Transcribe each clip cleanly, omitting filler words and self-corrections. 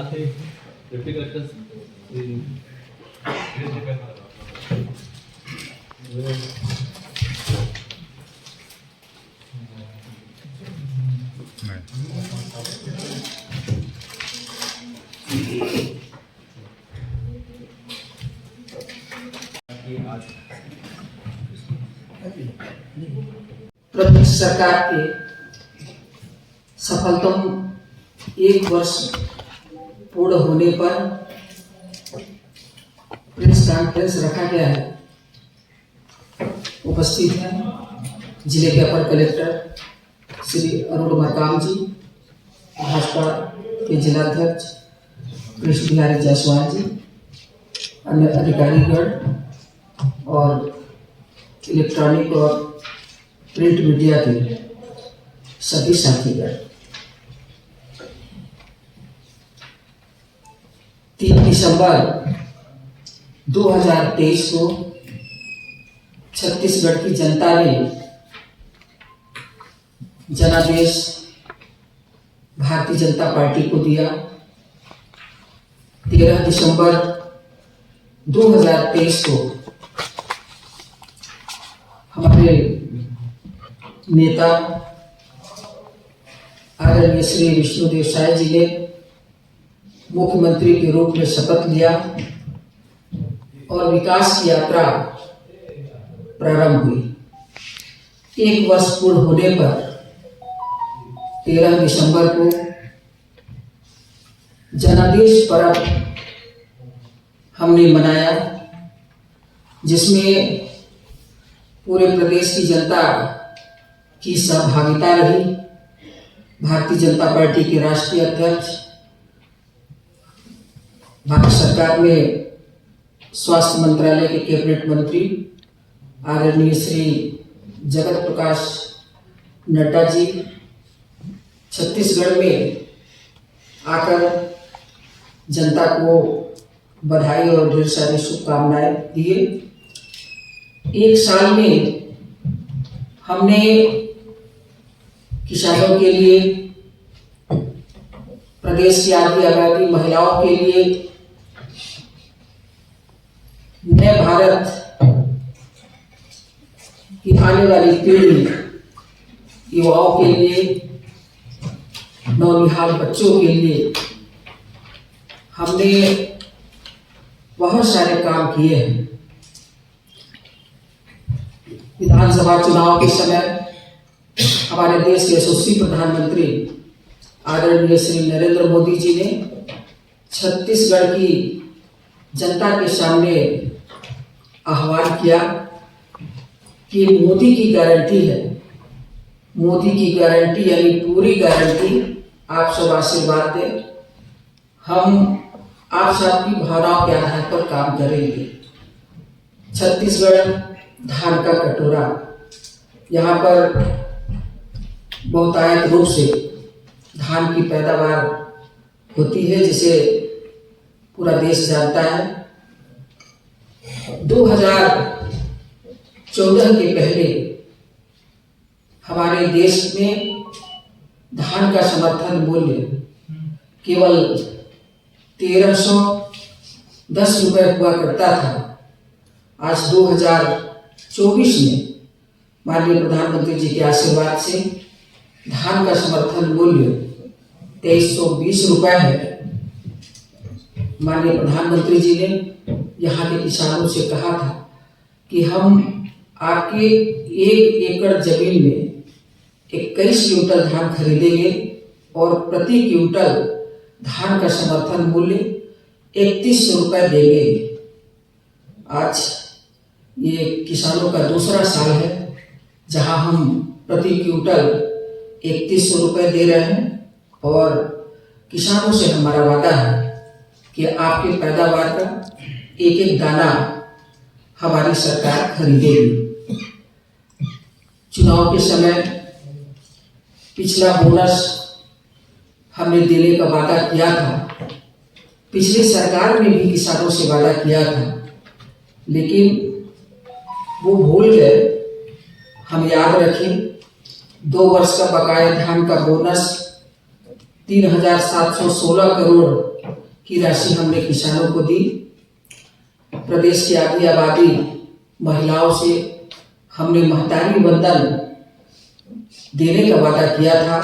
साथ ही deputy collector प्रदेश सरकार के सफलतम 1 वर्ष पूर्ण होने पर प्रेस कॉन्फ्रेंस रखा गया है। उपस्थित हैं जिले के अपर कलेक्टर श्री अरुण मरकाम जी, भाजपा के जिलाध्यक्ष कृष्ण बिहारी जायसवाल जी, अन्य अधिकारीगण और इलेक्ट्रॉनिक और प्रिंट मीडिया के सभी साथीगण। 3 दिसंबर 2023 को छत्तीसगढ़ की जनता ने जनादेश भारतीय जनता पार्टी को दिया। 13 दिसंबर 2023 को हमारे नेता आदरणीय श्री विष्णुदेव साय जी ने मुख्यमंत्री के रूप में शपथ लिया और विकास की यात्रा प्रारंभ हुई। 1 वर्ष पूर्ण होने पर 13 दिसंबर को जनादेश पर्व हमने मनाया, जिसमें पूरे प्रदेश की जनता की सहभागिता रही। भारतीय जनता पार्टी के राष्ट्रीय अध्यक्ष, भारत सरकार में स्वास्थ्य मंत्रालय के कैबिनेट मंत्री आदरणीय श्री जगत प्रकाश नड्डा जी छत्तीसगढ़ में आकर जनता को बधाई और ढेर सारी शुभकामनाएं दिए। 1 साल में हमने किसानों के लिए, प्रदेश की आधी आबादी महिलाओं के लिए, नए भारत की आने वाली पीढ़ी, युवाओं के लिए, नौनिहाल बच्चों के लिए हमने बहुत सारे काम किए हैं। विधानसभा चुनाव के समय हमारे देश के यशस्वी प्रधानमंत्री आदरणीय श्री नरेंद्र मोदी जी ने छत्तीसगढ़ की जनता के सामने आह्वान किया कि मोदी की गारंटी है, मोदी की गारंटी यानी पूरी गारंटी, आप सब आशीर्वाद दें, हम आप सबकी भावनाओं के आधार पर काम करेंगे। छत्तीसगढ़ धान का कटोरा, यहाँ पर बहुतायत रूप से धान की पैदावार होती है, जिसे पूरा देश जानता है। 2014 के पहले हमारे देश में धान का समर्थन मूल्य केवल 1310 रुपये हुआ करता था। आज 2024 में माननीय प्रधानमंत्री जी के आशीर्वाद से धान का समर्थन मूल्य 2320 रुपये है। माननीय प्रधानमंत्री जी ने यहाँ के किसानों से कहा था कि हम आपके 1 एकड़ जमीन में 21 क्विंटल धान खरीदेंगे और प्रति क्विंटल धान का समर्थन मूल्य 3100 रुपये देंगे। आज ये किसानों का दूसरा साल है जहां हम प्रति क्विंटल 3100 रुपये दे रहे हैं और किसानों से हमारा वादा है कि आपके पैदावार का एक एक दाना हमारी सरकार खरीदेगी। चुनाव के समय पिछला बोनस हमने देने का वादा किया था। पिछली सरकार ने भी किसानों से वादा किया था, लेकिन वो भूल गए। हम याद रखें, 2 वर्ष का बकाया धान का बोनस 3716 करोड़ की राशि हमने किसानों को दी। प्रदेश की आधी आबादी महिलाओं से हमने महतारी वंदन देने का वादा किया था।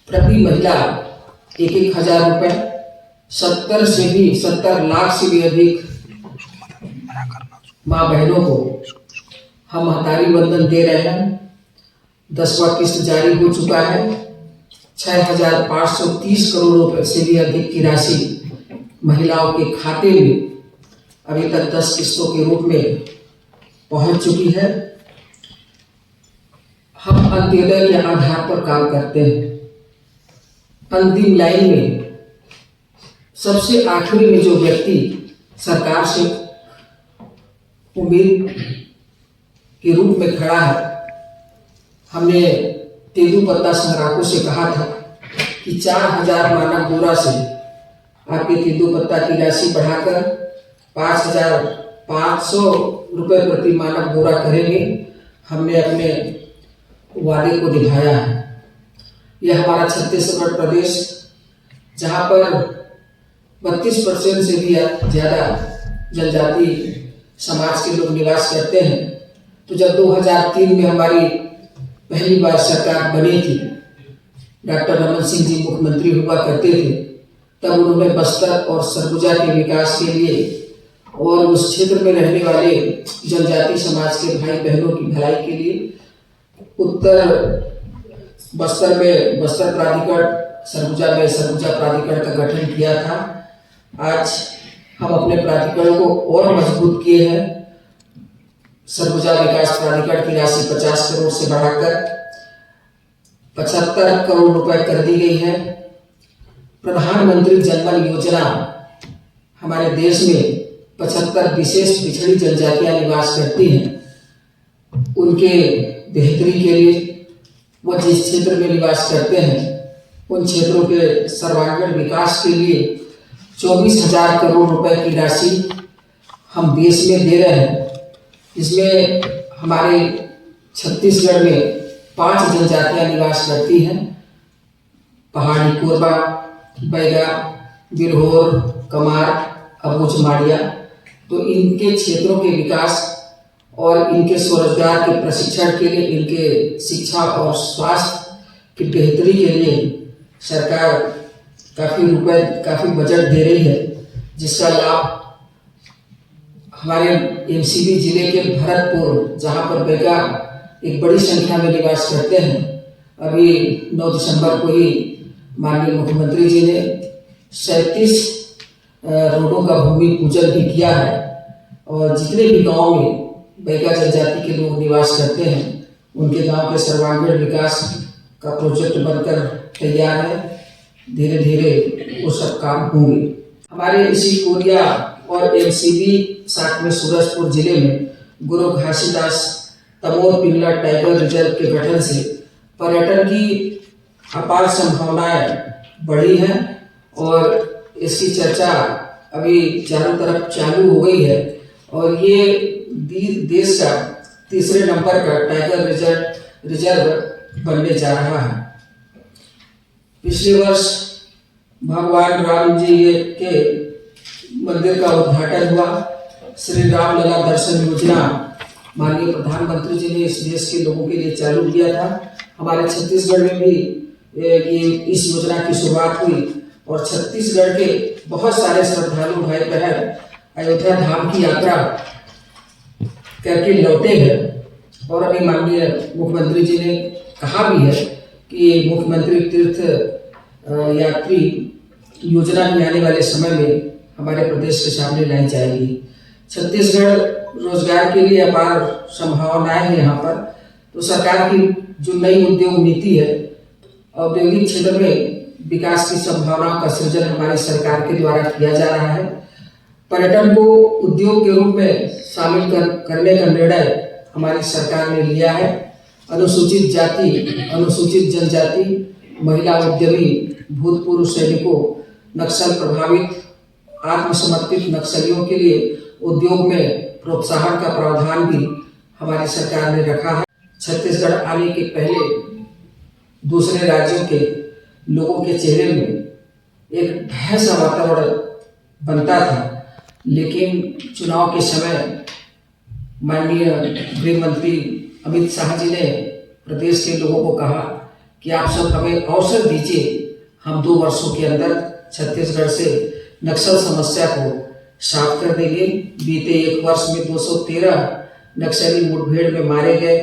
प्रति महिला 1,000 रुपए, 70 लाख से भी अधिक माँ बहनों को हम महतारी वंदन दे रहे हैं। 10वां किस्त जारी हो चुका है। 6,530 करोड़ रुपए से भी अधिक की राशि महिलाओं के खाते में अभी तक 10 किस्तों के रूप में पहुंच चुकी है। हम अंत्योदय के आधार पर काम करते हैं। अंतिम लाइन में सबसे आखिरी में जो व्यक्ति सरकार से उम्मीद के रूप में खड़ा है, हमने तेंदुपत्ता संग्राहकों से कहा था कि 4,000 मानक बोरा से आपके तेंदुपत्ता की राशि बढ़ाकर 5,500 रुपये प्रति मानक बोरा करेंगे। हमने अपने वादे को निभाया है। यह हमारा छत्तीसगढ़ प्रदेश, जहाँ पर 32% से भी ज़्यादा जनजाति समाज के लोग निवास करते हैं। तो जब 2003 में हमारी पहली बार सरकार बनी थी, डॉक्टर रमन सिंह जी मुख्यमंत्री हुआ करते थे, तब उन्होंने बस्तर और सरगुजा के विकास के लिए और उस क्षेत्र में रहने वाले जनजाति समाज के भाई बहनों की भलाई के लिए उत्तर बस्तर में बस्तर प्राधिकरण, सरगुजा में सरगुजा प्राधिकरण का गठन किया था। आज हम अपने प्राधिकरण को और मजबूत किए हैं। सरगुजा विकास प्राधिकरण की राशि 50 करोड़ से बढ़ाकर 75 करोड़ रुपए कर दी गई है। प्रधानमंत्री जनधन योजना, हमारे देश में 75 विशेष पिछड़ी जनजातियां निवास करती हैं। उनके बेहतरी के लिए वो जिस क्षेत्र में निवास करते हैं, उन क्षेत्रों के सर्वांगीण विकास के लिए 24,000 करोड़ रुपए की राशि हम देश में दे रहे हैं। इसमें हमारे छत्तीसगढ़ में 5 जनजातियां निवास करती हैं: पहाड़ी कोरबा, बैगा, बिरहोर, कमार, अबूझ, माड़िया। तो इनके क्षेत्रों के विकास और इनके स्वरोजगार के प्रशिक्षण के लिए, इनके शिक्षा और स्वास्थ्य की बेहतरी के लिए सरकार काफ़ी बजट दे रही है, जिसका लाभ हमारे एमसीबी जिले के भरतपुर, जहाँ पर बैगा एक बड़ी संख्या में निवास करते हैं, अभी 9 दिसंबर को ही माननीय मुख्यमंत्री जी ने 37 रोडों का भूमि पूजन भी किया है। और जितने भी गांव में बैगा जनजाति के लोग निवास करते हैं, उनके गांव के सर्वांगीण विकास का प्रोजेक्ट बनकर तैयार है। धीरे धीरे वो सब काम होंगे। हमारे इसी कोरिया और एमसीबी साथ में सूरजपुर जिले में गुरु घासीदास तमोर पिंगला टाइगर रिजर्व के गठन से पर्यटन की अपार संभावनाएं बढ़ी हैं और इसकी चर्चा अभी चारों तरफ चालू हो गई है। और ये देश का तीसरे नंबर का टाइगर रिजर्व बनने जा रहा है। पिछले वर्ष भगवान राम जी के मंदिर का उद्घाटन हुआ। श्री राम लला दर्शन योजना माननीय प्रधानमंत्री जी ने इस देश के लोगों के लिए चालू किया था। हमारे छत्तीसगढ़ में भी ये इस योजना की शुरुआत हुई और छत्तीसगढ़ के बहुत सारे श्रद्धालु भाई बहन अयोध्या धाम की यात्रा करके लौटे हैं। और अभी माननीय मुख्यमंत्री जी ने कहा भी है कि मुख्यमंत्री तीर्थ यात्री योजना भी आने वाले समय में हमारे प्रदेश के सामने लाई जाएगी। छत्तीसगढ़ रोजगार के लिए अपार संभावनाएं हैं यहाँ पर। तो सरकार की जो नई उद्योग नीति है, औद्योगिक क्षेत्र में विकास की संभावनाओं का सृजन हमारी सरकार के द्वारा किया जा रहा है। पर्यटन को उद्योग के रूप में शामिल करने का निर्णय हमारी सरकार ने लिया है। अनुसूचित जाति, अनुसूचित जनजाति, महिला उद्यमी, भूतपूर्व सैनिकों, नक्सल प्रभावित आत्मसमर्पित नक्सलियों के लिए उद्योग में प्रोत्साहन का प्रावधान भी हमारी सरकार ने रखा है। छत्तीसगढ़ आने के पहले दूसरे राज्यों के लोगों के चेहरे में एक भय सा वातावरण बनता था। लेकिन चुनाव के समय माननीय गृह मंत्री अमित शाह जी ने प्रदेश के लोगों को कहा कि आप सब हमें अवसर दीजिए, हम 2 वर्षों के अंदर छत्तीसगढ़ से नक्सल समस्या को साफ कर देंगे। बीते 1 वर्ष में 213 नक्सली मुठभेड़ में मारे गए।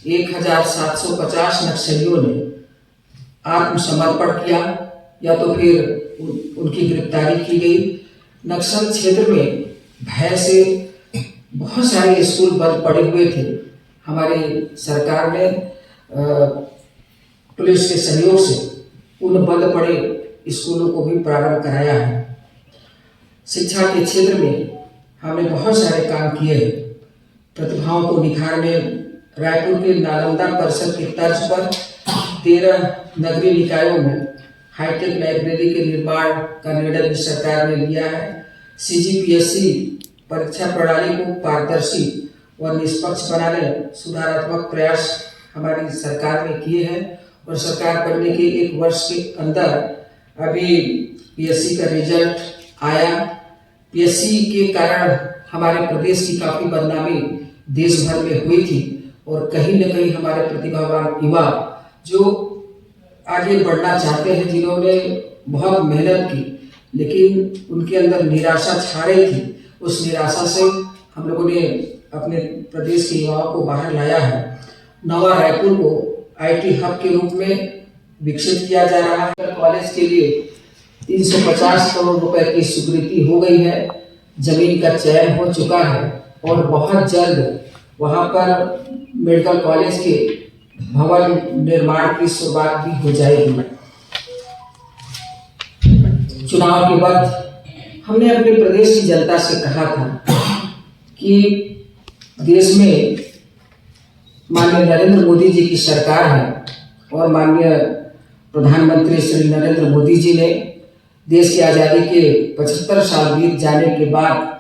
1750 नक्सलियों ने आत्मसमर्पण किया या तो फिर उनकी गिरफ्तारी की गई। नक्सल क्षेत्र में भय से बहुत सारे स्कूल बंद पड़े हुए थे। हमारी सरकार ने पुलिस के सहयोग से उन बंद पड़े स्कूलों को भी प्रारंभ कराया है। शिक्षा के क्षेत्र में हमने बहुत सारे काम किए हैं। प्रतिभाओं को निखारने रायपुर के नालंदा परिसर की तर्ज पर 13 नगरीय निकायों में हाईटेक लाइब्रेरी के निर्माण का निर्णय भी सरकार ने लिया है। CGPSC परीक्षा प्रणाली को पारदर्शी और निष्पक्ष बनाने सुधारात्मक प्रयास हमारी सरकार ने किए हैं और सरकार बनने के 1 वर्ष के अंदर अभी PSC का रिजल्ट आया। PSC के कारण हमारे प्रदेश की काफ़ी बदनामी देश भर में हुई थी और कहीं न कहीं हमारे प्रतिभावान युवा जो आगे बढ़ना चाहते हैं, जिन्होंने बहुत मेहनत की लेकिन उनके अंदर निराशा छा रही थी, उस निराशा से हम लोगों ने अपने प्रदेश के युवाओं को बाहर लाया है। नवा रायपुर को IT हब के रूप में विकसित किया जा रहा है। कॉलेज के लिए 350 करोड़ रुपए की स्वीकृति हो गई है। जमीन का चयन हो चुका है और बहुत जल्द वहां पर मेडिकल कॉलेज के भवन निर्माण की शुरुआत भी हो जाएगी। चुनाव के बाद हमने अपने प्रदेश की जनता से कहा था कि देश में माननीय नरेंद्र मोदी जी की सरकार है और माननीय प्रधानमंत्री श्री नरेंद्र मोदी जी ने देश की आज़ादी के 75 साल बीत जाने के बाद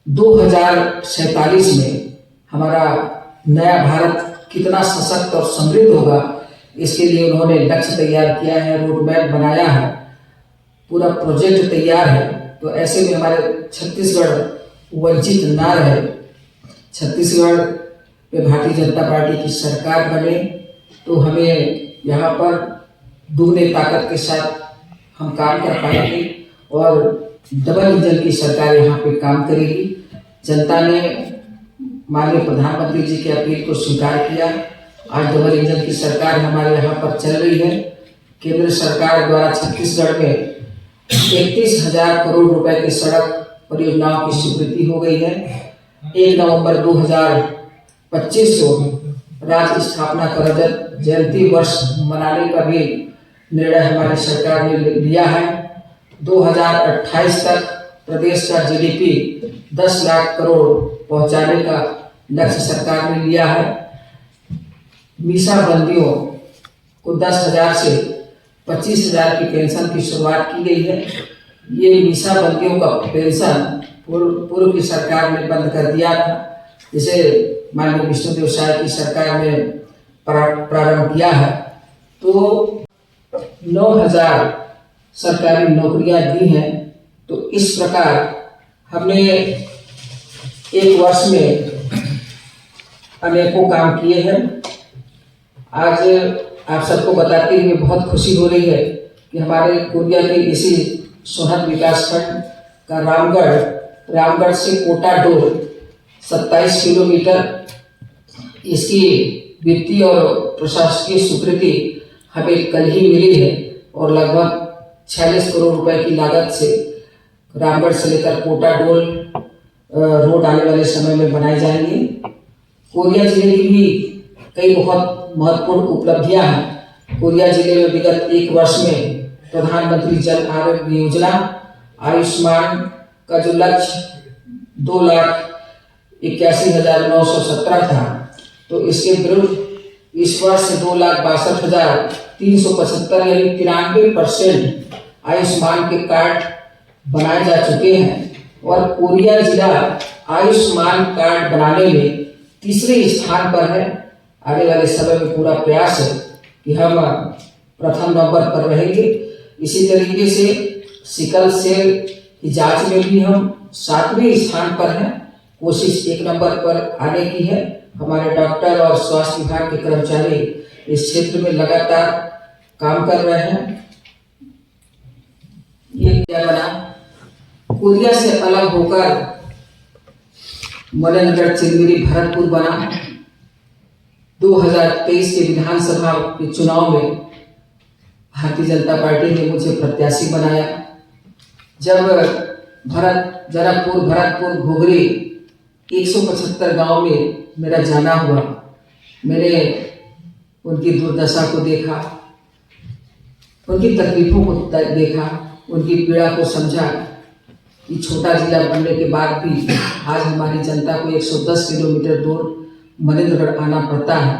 2047 में हमारा नया भारत कितना सशक्त और समृद्ध होगा, इसके लिए उन्होंने लक्ष्य तैयार किया है, रोड मैप बनाया है, पूरा प्रोजेक्ट तैयार है। तो ऐसे में हमारे छत्तीसगढ़ वंचित ना रहे। छत्तीसगढ़ में भारतीय जनता पार्टी की सरकार बने तो हमें यहाँ पर दुगने ताकत के साथ हम काम कर पाएंगे और डबल इंजन की सरकार यहाँ पे काम करेगी। जनता ने माननीय प्रधानमंत्री जी की अपील को स्वीकार किया। आज डबल इंजन की सरकार हमारे यहाँ पर चल रही है। केंद्र सरकार द्वारा छत्तीसगढ़ में 31,000 करोड़ रुपए की सड़क परियोजनाओं की स्वीकृति हो गई है। 1 नवंबर 2025 को राज्य स्थापना का जयंती वर्ष मनाने का भी निर्णय हमारी सरकार ने लिया है। 2028 तक प्रदेश का GDP 10 लाख करोड़ पहुंचाने का लक्ष्य सरकार ने लिया है। मीसा बंदियों को 10,000 से 25,000 की पेंशन की शुरुआत की गई है। ये मीसा बंदियों का पेंशन पूर्व की सरकार ने बंद कर दिया था, जिसे माननीय विष्णुदेव साय की सरकार ने प्रारंभ किया है। तो 9,000 सरकारी नौकरियां दी हैं। तो इस प्रकार हमने 1 वर्ष में अनेकों काम किए हैं। आज आप सबको बताते हुए बहुत खुशी हो रही है कि हमारे कोरिया के इसी सोहत विकास खंड का रामगढ़ से कोटा डोर 27 किलोमीटर, इसकी वित्तीय और प्रशासकीय स्वीकृति हमें कल ही मिली है और लगभग 46 करोड़ रुपए की लागत से रामगढ़ से लेकर कोटा डोल रोड आने वाले समय में बनाए जाएंगे। कोरिया जिले की भी कई बहुत महत्वपूर्ण उपलब्धियां हैं। कोरिया जिले में विगत 1 वर्ष में प्रधानमंत्री जन आरोग्य योजना आयुष्मान का जो लक्ष्य 2,81,917 था, तो इसके विरुद्ध इस वर्ष 2,62,375 यानी 93% आयुष्मान के कार्ड बनाए जा चुके हैं और कोरिया जिला आयुष्मान कार्ड बनाने में 3रे स्थान पर है। आने वाले समय में पूरा प्रयास है कि हम प्रथम नंबर पर रहेंगे। इसी तरीके से सिकल सेल की जांच में भी हम 7वें स्थान पर हैं। कोशिश 1 नंबर पर आने की है। हमारे डॉक्टर और स्वास्थ्य विभाग के कर्मचारी इस क्षेत्र में लगातार काम कर रहे हैं। ये क्या बना, कोरिया से अलग होकर मनेनगढ़ चिरमिरी भरतपुर बना। 2023 के विधानसभा के चुनाव में भारतीय जनता पार्टी ने मुझे प्रत्याशी बनाया। जब जनकपुर, भरतपुर, घुघरी 175 गांव में मेरा जाना हुआ, मैंने उनकी दुर्दशा को देखा, उनकी तकलीफों को देखा, उनकी पीड़ा को समझा कि छोटा जिला बनने के बाद भी आज हमारी जनता को 110 किलोमीटर दूर मनेनगढ़ आना पड़ता है।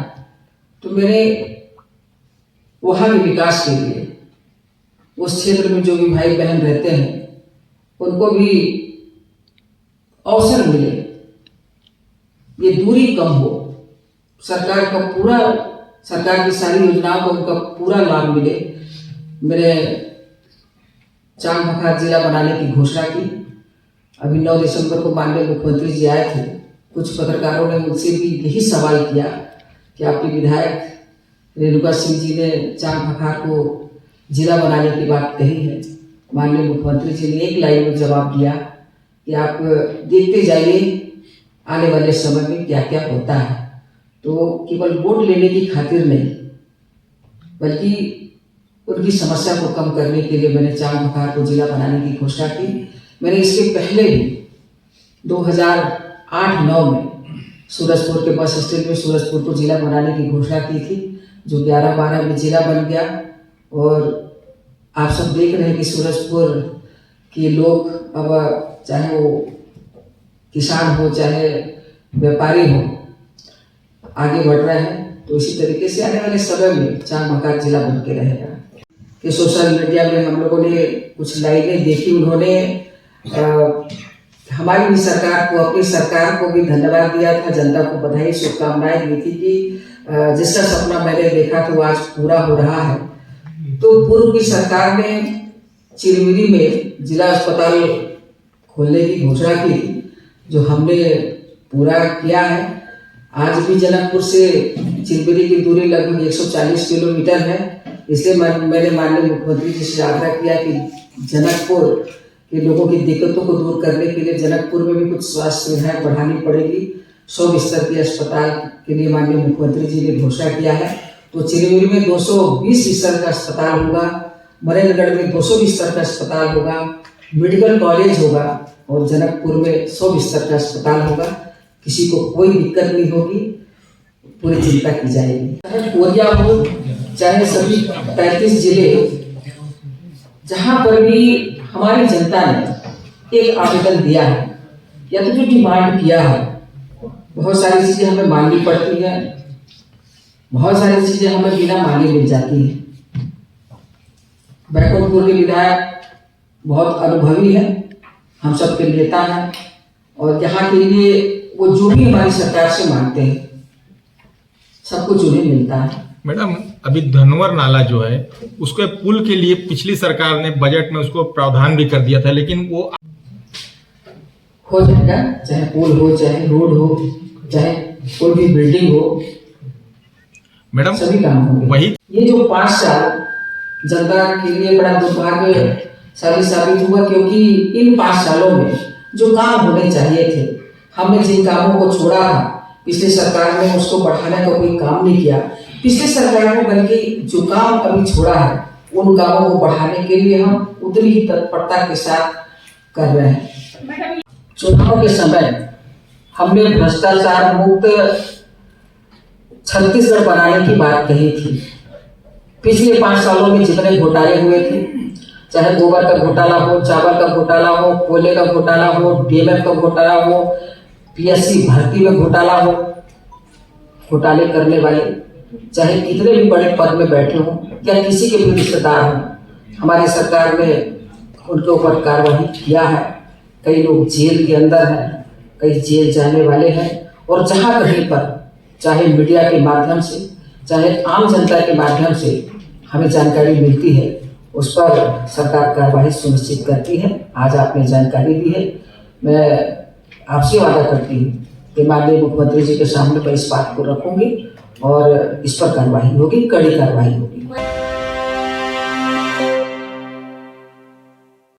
तो मैंने वहाँ के विकास के लिए, उस क्षेत्र में जो भी भाई बहन रहते हैं उनको भी अवसर मिले, ये दूरी कम हो, सरकार की सारी योजनाओं को उनका पूरा लाभ मिले। मैंने चांग जिला बनाने की घोषणा की। अभी 9 दिसंबर को माननीय मुख्यमंत्री जी आए थे। कुछ पत्रकारों ने मुझसे भी यही सवाल किया कि आपके विधायक रेणुका सिंह जी ने चांग को जिला बनाने की बात कही है। माननीय मुख्यमंत्री जी ने एक लाइन में जवाब दिया कि आप देखते जाइए आने वाले समय में क्या क्या होता है। तो केवल वोट लेने की खातिर नहीं, बल्कि उनकी समस्या को कम करने के लिए मैंने चांग को जिला बनाने की घोषणा की। मैंने इसके पहले भी 2008-9 में सूरजपुर के बस स्टैंड में सूरजपुर को जिला बनाने की घोषणा की थी, जो 11-12 में जिला बन गया। और आप सब देख रहे हैं कि सूरजपुर के लोग अब चाहे वो किसान हो चाहे व्यापारी हो, आगे बढ़ रहे हैं। तो इसी तरीके से आने वाले समय में चांग जिला बन के रहेगा। कि सोशल मीडिया में हम लोगों ने कुछ लाइनें देखी, उन्होंने हमारी भी सरकार को, अपनी सरकार को भी धन्यवाद दिया था, जनता को बधाई शुभकामनाएं दी थी कि जिसका सपना मैंने देखा था वो आज पूरा हो रहा है। तो पूर्व की सरकार ने चिरमिरी में जिला अस्पताल खोलने की घोषणा की थी, जो हमने पूरा किया है। आज भी जनकपुर से चिरमिरी की दूरी लगभग 140 किलोमीटर है। इसलिए मैंने माननीय मुख्यमंत्री जी से आग्रह किया कि जनकपुर के लोगों की दिक्कतों को दूर करने के लिए जनकपुर में भी कुछ स्वास्थ्य सुविधाएं बढ़ानी पड़ेगी। 100 बिस्तर के अस्पताल के लिए माननीय मुख्यमंत्री जी ने घोषणा किया है। तो चिरमिरी में 220 बिस्तर का अस्पताल होगा, मनेनगढ़ में 200 बिस्तर का अस्पताल होगा, मेडिकल कॉलेज होगा और जनकपुर में 100 बिस्तर का अस्पताल होगा। किसी को कोई दिक्कत नहीं होगी, पूरी चिंता की जाएगी। चाहे कोरिया हो चाहे सभी 35 जिले, जहां पर भी हमारी जनता ने एक आवेदन दिया है या तो जो डिमांड किया है, बहुत सारी चीजें हमें मांगनी पड़ती है, बहुत सारी चीजें हमें बिना मांगे मिल जाती है। बैकुंठपुर के विधायक बहुत अनुभवी है, हम सबके नेता हैं और यहाँ के लिए वो जो भी हमारी सरकार से मांगते हैं सब कुछ उन्हें मिलता है। मैडम, अभी धनवर नाला जो है उसके पुल के लिए पिछली सरकार ने बजट में उसको प्रावधान भी कर दिया था, लेकिन वो हो जाएगा। चाहे पुल हो, चाहे रोड हो, चाहे कोई भी बिल्डिंग हो, मैडम सभी काम होंगे। वही ये जो 5 साल जनता के लिए बड़ा दुर्भाग्यशाली साबित हुआ, क्योंकि इन 5 सालों में जो काम होने चाहिए थे, हमने जिन कामों को छोड़ा था, पिछली सरकार ने उसको बढ़ाने का कोई काम नहीं किया। पिछली सरकार ने बल्कि जो काम अभी छोड़ा है, उन कामों को बढ़ाने के लिए हम उतनी ही तत्परता के साथ कर रहे हैं। चुनाव के समय हमने भ्रष्टाचार मुक्त छत्तीसगढ़ बनाने की बात कही थी। पिछले 5 सालों में जितने घोटाले हुए थे, चाहे गोबर का घोटाला हो, चावल का घोटाला हो, कोयले का घोटाला हो, डीएमएफ का घोटाला हो, पीएससी भर्ती में घोटाला हो, घोटाले करने वाले चाहे कितने भी बड़े पद में बैठे हों या किसी के भी रिश्तेदार हों, हमारी सरकार ने उनके ऊपर कार्रवाई किया है। कई लोग जेल के अंदर हैं, कई जेल जाने वाले हैं। और जहाँ कहीं पर चाहे मीडिया के माध्यम से चाहे आम जनता के माध्यम से हमें जानकारी मिलती है, उस पर सरकार कार्रवाई सुनिश्चित करती है। आज आपने जानकारी दी है। मैं आपसे वादा करती हूँ कि माननीय मुख्यमंत्री जी के सामने मैं इस बात को रखूंगी और इस पर कार्रवाई होगी, कड़ी कार्रवाई होगी।